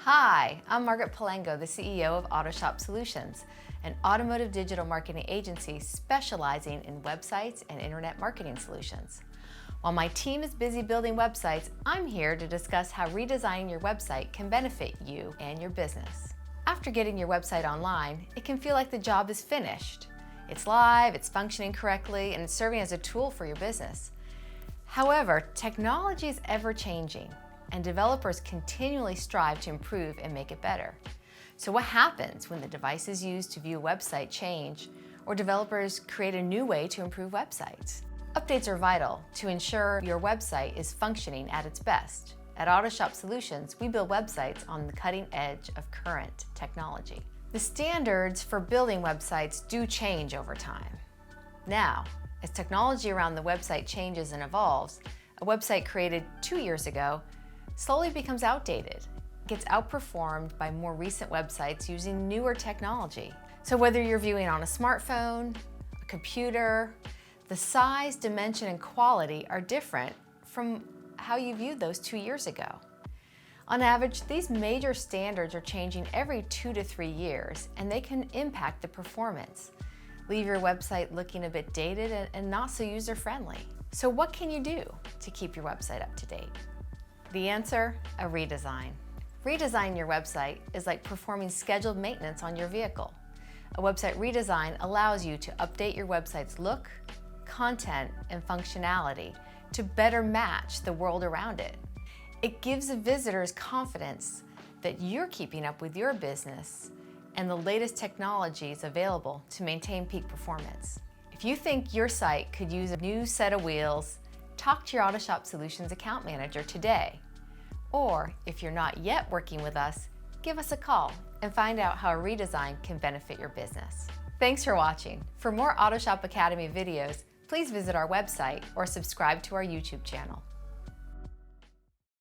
Hi, I'm Margaret Palengo, the CEO of Autoshop Solutions, an automotive digital marketing agency specializing in websites and internet marketing solutions. While my team is busy building websites, I'm here to discuss how redesigning your website can benefit you and your business. After getting your website online, it can feel like the job is finished. It's live, it's functioning correctly, and it's serving as a tool for your business. However, technology is ever-changing, and developers continually strive to improve and make it better. So what happens when the devices used to view a website change, or developers create a new way to improve websites? Updates are vital to ensure your website is functioning at its best. At Autoshop Solutions, we build websites on the cutting edge of current technology. The standards for building websites do change over time. Now, as technology around the website changes and evolves, a website created 2 years ago slowly becomes outdated, gets outperformed by more recent websites using newer technology. So whether you're viewing on a smartphone, a computer, the size, dimension, and quality are different from how you viewed those 2 years ago. On average, these major standards are changing every 2 to 3 years, and they can impact the performance, leave your website looking a bit dated and not so user-friendly. So what can you do to keep your website up to date? The answer, a redesign. Redesigning your website is like performing scheduled maintenance on your vehicle. A website redesign allows you to update your website's look, content, and functionality to better match the world around it. It gives the visitors confidence that you're keeping up with your business and the latest technologies available to maintain peak performance. If you think your site could use a new set of wheels, talk to your Autoshop Solutions account manager today. Or if you're not yet working with us, give us a call and find out how a redesign can benefit your business. Thanks for watching. For more Autoshop Academy videos, please visit our website or subscribe to our YouTube channel.